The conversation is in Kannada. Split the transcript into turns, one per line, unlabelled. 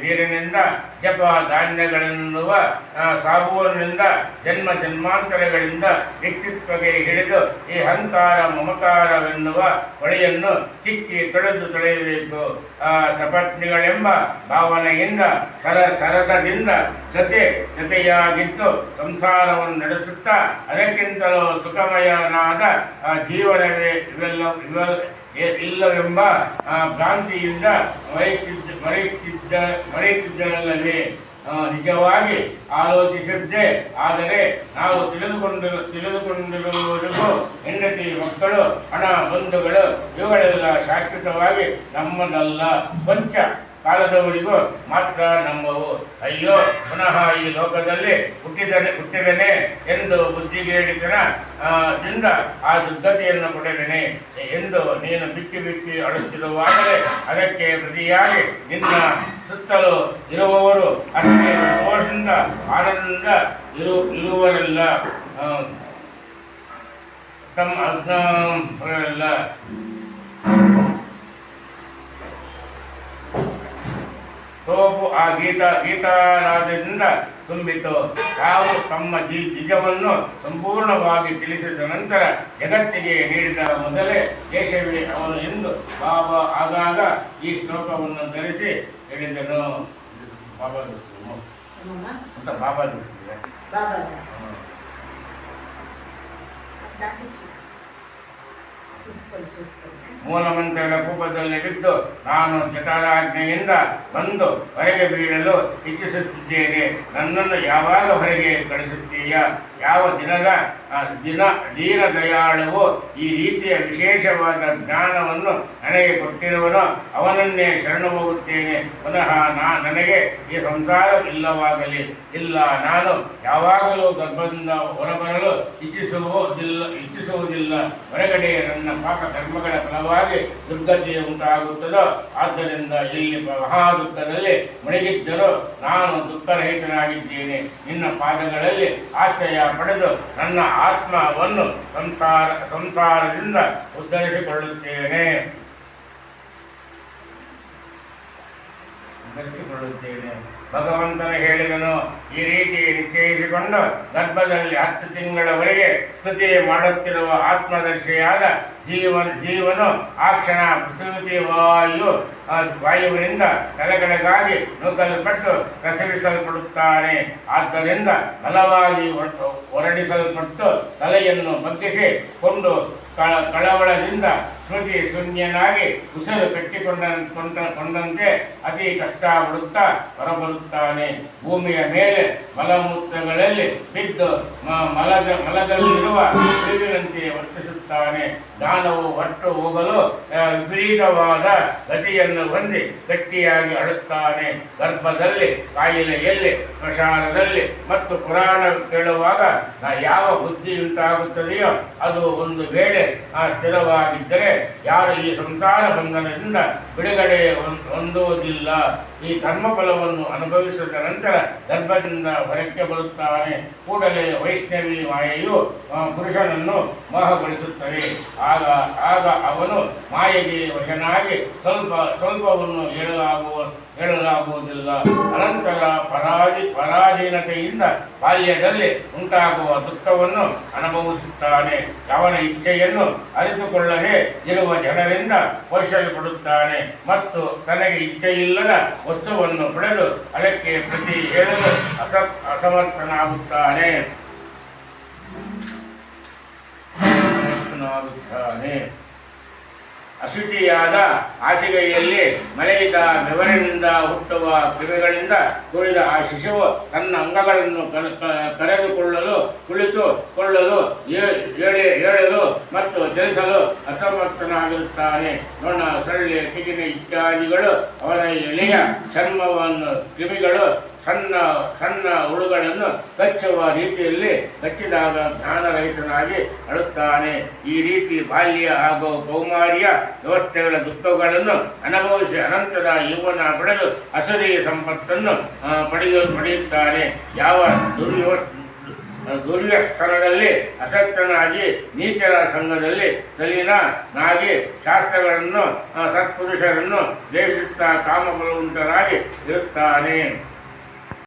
ನೀರಿನಿಂದ ಜಪ ಧಾನ್ಯಗಳೆನ್ನುವ ಸಾಬೂನಿನಿಂದ ಜನ್ಮ ಜನ್ಮಾಂತರಗಳಿಂದ ವ್ಯಕ್ತಿತ್ವಕ್ಕೆ ಹಿಡಿದು ಈ ಅಹಂಕಾರ ಮಮಕಾರವೆನ್ನುವ ಹೊಳೆಯನ್ನು ಚಿಕ್ಕಿ ತೊಳೆಯಬೇಕು. ಸಪತ್ನಿಗಳೆಂಬ ಭಾವನೆಯಿಂದ ಸರಸದಿಂದ ಜೊತೆಯಾಗಿದ್ದು ಸಂಸಾರವನ್ನು ನಡೆಸುತ್ತಾ ಅದಕ್ಕಿಂತಲೂ ಸುಖಮಯನಾದ ಜೀವನವೇ ಇಲ್ಲವೆಂಬ ಭ್ರಾಂತಿಯಿಂದ ಮರೆಯುತ್ತಿದ್ದರಲ್ಲವೇ? ನಿಜವಾಗಿ ಆಲೋಚಿಸಿದ್ದೇ ಆದರೆ ನಾವು ತಿಳಿದುಕೊಂಡಿರುವುದಕ್ಕೂ ಹೆಂಡತಿ ಮಕ್ಕಳು ಹಣ ಬಂಧುಗಳು ಇವುಗಳೆಲ್ಲ ಶಾಶ್ವತವಾಗಿ ನಮ್ಮದಲ್ಲ, ಕೊಂಚ ಕಾಲದವರಿಗೂ ಮಾತ್ರ ನಮ್ಮವು. ಅಯ್ಯೋ ಪುನಃ ಈ ಲೋಕದಲ್ಲಿ ಹುಟ್ಟಿದನೆ ಎಂದು ಬುದ್ಧಿಗೇಡಿತನದಿಂದ ಆ ದುರ್ಗತಿಯನ್ನು ಪಡೆದನೆ ಎಂದು ನೀನು ಬಿಕ್ಕಿ ಅಳುತ್ತಿರುವಾಗಲೇ ಅದಕ್ಕೆ ಪ್ರತಿಯಾಗಿ ನಿನ್ನ ಸುತ್ತಲೂ ಇರುವವರು ಅಷ್ಟೇ ಸಂತೋಷದಿಂದ ಆನಂದದಿಂದ ಇರುವರೆಲ್ಲ ತಮ್ಮ ಅಜ್ಞಾನರೆಲ್ಲ ತೋಪು ಆ ಗೀತಾರಾಧದಿಂದ ತುಂಬಿತು. ತಾವು ತಮ್ಮ ನಿಜವನ್ನು ಸಂಪೂರ್ಣವಾಗಿ ತಿಳಿಸಿದ ನಂತರ ಜಗತ್ತಿಗೆ ನೀಡಿದ ಮೊದಲೇ ದೇಶವೇ ಅವನು ಎಂದು ಬಾಬಾ ಆಗಾಗ ಈ ಶ್ಲೋಕವನ್ನು ಧರಿಸಿ ಹೇಳಿದನು. ಬಾಬಾ ಅಂತ ಬಾಬಾ ದಿಸ್ತಿದೆ ಮೂಲಮಂತ್ರಗಳ ಕೂಪದಲ್ಲಿ ಬಿದ್ದು ನಾನು ಜಠರಾಜ್ಞೆಯಿಂದ ಬಂದು ಹೊರಗೆ ಬೀಳಲು ಇಚ್ಛಿಸುತ್ತಿದ್ದೇನೆ. ನನ್ನನ್ನು ಯಾವಾಗ ಹೊರಗೆ ಕಳಿಸುತ್ತೀಯ? ಯಾವ ದೀನದಯಾಳುವು ಈ ರೀತಿಯ ವಿಶೇಷವಾದ ಜ್ಞಾನವನ್ನು ನನಗೆ ಕೊಟ್ಟಿರುವನೋ ಅವನನ್ನೇ ಶರಣು ಹೋಗುತ್ತೇನೆ. ಪುನಃ ನನಗೆ ಈ ಸಂಸಾರ ಇಲ್ಲವಾಗಲಿ. ಇಲ್ಲ, ನಾನು ಯಾವಾಗಲೂ ಗರ್ಭದಿಂದ ಹೊರಬರಲು ಇಚ್ಛಿಸುವುದಿಲ್ಲ. ಹೊರಗಡೆ ನನ್ನ ಪಾಪ ಕರ್ಮಗಳ ಫಲವಾಗಿ ದುರ್ಗತಿ ಉಂಟಾಗುತ್ತದೋ ಆದ್ದರಿಂದ ಇಲ್ಲಿ ಮಹಾ ದುಃಖದಲ್ಲಿ ಮುಳುಗಿದ್ದರೂ ನಾನು ದುಃಖರಹಿತನಾಗಿದ್ದೇನೆ. ನಿನ್ನ ಪಾದಗಳಲ್ಲಿ ಆಶ್ರಯ ಪಡೆದು ನನ್ನ ಆತ್ಮವನ್ನು ಸಂಸಾರದಿಂದ ಉದ್ಧರಿಸಿಕೊಳ್ಳುತ್ತೇನೆ. ಭಗವಂತನು ಹೇಳಿದನು. ಈ ರೀತಿ ನಿಶ್ಚಯಿಸಿಕೊಂಡು ಗರ್ಭದಲ್ಲಿ 10 ತಿಂಗಳವರೆಗೆ ಸ್ತುತಿ ಮಾಡುತ್ತಿರುವ ಆತ್ಮದರ್ಶಿಯಾದ ಜೀವನು ಆ ಕ್ಷಣ ಪ್ರಸೂತಿ ವಾಯುವಿನಿಂದ ತಲೆಕೆಳಗಾಗಿ ನೂಕಲ್ಪಟ್ಟು ಪ್ರಸವಿಸಲ್ಪಡುತ್ತಾನೆ. ಆದ್ದರಿಂದ ಬಲವಾಗಿ ಹೊರಡಿಸಲ್ಪಟ್ಟು ತಲೆಯನ್ನು ಬಗ್ಗಿಸಿ ಕೊಂಡು ಕಳವಳದಿಂದ ಸ್ಮೃತಿ ಶೂನ್ಯನಾಗಿ ಉಸಿರು ಕಟ್ಟಿಕೊಂಡಂತೆ ಅತಿ ಕಷ್ಟ ಪಡುತ್ತಾ ಹೊರಬರುತ್ತಾನೆ. ಭೂಮಿಯ ಮೇಲೆ ಮಲಮೂತ್ರಗಳಲ್ಲಿ ಬಿದ್ದು ಮಲದಲ್ಲಿರುವ ಹುಳುವಿನಂತೆ ವರ್ತಿಸುತ್ತಾನೆ. ಜ್ಞಾನವು ಹೊರಟು ಹೋಗಲು ವಿಪರೀತವಾದ ಗತಿಯನ್ನು ಹೊಂದಿ ಗಟ್ಟಿಯಾಗಿ ಅಳುತ್ತಾನೆ. ಗರ್ಭದಲ್ಲಿ, ಕಾಯಿಲೆಯಲ್ಲಿ, ಸ್ಮಶಾನದಲ್ಲಿ ಮತ್ತು ಪುರಾಣ ಕೇಳುವಾಗ ಯಾವ ಬುದ್ಧಿ ಉಂಟಾಗುತ್ತದೆಯೋ ಅದು ಒಂದು ವೇಳೆ ಸ್ಥಿರವಾಗಿದ್ದರೆ ಯಾರು ಈ ಸಂಸಾರ ಬಂಧನದಿಂದ ಬಿಡುಗಡೆ ಹೊಂದುವುದಿಲ್ಲ. ಈ ಕರ್ಮಫಲವನ್ನು ಅನುಭವಿಸಿದ ನಂತರ ಗರ್ಭದಿಂದ ಹೊರಕ್ಕೆ ಬರುತ್ತಾನೆ. ಕೂಡಲೇ ವೈಷ್ಣವಿ ಮಾಯೆಯು ಪುರುಷನನ್ನು ಮೋಹಗೊಳಿಸುತ್ತದೆ. ಆಗ ಅವನು ಮಾಯೆಗೆ ವಶನಾಗಿ ಸ್ವಲ್ಪವನ್ನು ಹೇಳಲಾಗುವುದಿಲ್ಲ. ಅನಂತರ ಪರಾಧೀನತೆಯಿಂದ ಬಾಲ್ಯದಲ್ಲಿ ಉಂಟಾಗುವ ದುಃಖವನ್ನು ಅನುಭವಿಸುತ್ತಾನೆ. ಅವನ ಇಚ್ಛೆಯನ್ನು ಅರಿತುಕೊಳ್ಳದೆ ಇರುವ ಜನರಿಂದ ಪೋಷಿಸಲ್ಪಡುತ್ತಾನೆ ಮತ್ತು ತನಗೆ ಇಚ್ಛೆಯಿಲ್ಲದ ವಸ್ತುವನ್ನು ಪಡೆದು ಅದಕ್ಕೆ ಪ್ರತಿ ಹೇಳಲು ಅಸಮರ್ಥನಾಗುತ್ತಾನೆ. ಅಶುಚಿಯಾದ ಹಾಸಿಗೆಯಲ್ಲಿ ಮಲಗಿದ ಬೆವರಿನಿಂದ ಹುಟ್ಟುವ ಕ್ರಿಮಿಗಳಿಂದ ಕೂಡಿದ ಆ ಶಿಶುವು ತನ್ನ ಅಂಗಗಳನ್ನು ಕರೆದುಕೊಳ್ಳಲು ಕುಳಿತುಕೊಳ್ಳಲು ಏಳಲು ಮತ್ತು ಚಲಿಸಲು ಅಸಮರ್ಥನಾಗಿರುತ್ತಾನೆ. ನೊಣ, ಸೊಳ್ಳೆ, ತಿಗಿಣೆ ಇತ್ಯಾದಿಗಳು ಅವನ ಎಳೆಯ ಚರ್ಮವನ್ನು ಕ್ರಿಮಿಗಳು ಸಣ್ಣ ಹುಳುಗಳನ್ನು ಕಚ್ಚುವ ರೀತಿಯಲ್ಲಿ ಕಚ್ಚಿದಾಗ ಜ್ಞಾನರಹಿತನಾಗಿ ಅಳುತ್ತಾನೆ. ಈ ರೀತಿ ಬಾಲ್ಯ ಹಾಗೂ ಕೌಮಾರ್ಯ ವ್ಯವಸ್ಥೆಗಳ ದುಃಖಗಳನ್ನು ಅನುಭವಿಸಿ ಅನಂತರ ಯೌವನ ಪಡೆದು ಅಸುರಿ ಸಂಪತ್ತನ್ನು ಪಡೆಯುತ್ತಾನೆ. ಯಾವ ದುರ್ವ್ಯಸನದಲ್ಲಿ ಅಸಕ್ತನಾಗಿ ನೀಚರ ಸಂಘದಲ್ಲಿ ತಲೀನನಾಗಿ ಶಾಸ್ತ್ರಗಳನ್ನು ಸತ್ಪುರುಷರನ್ನು ದ್ವೇಷಿಸುತ್ತಾ ಕಾಮಬಲವಂತನಾಗಿ ಇರುತ್ತಾನೆ.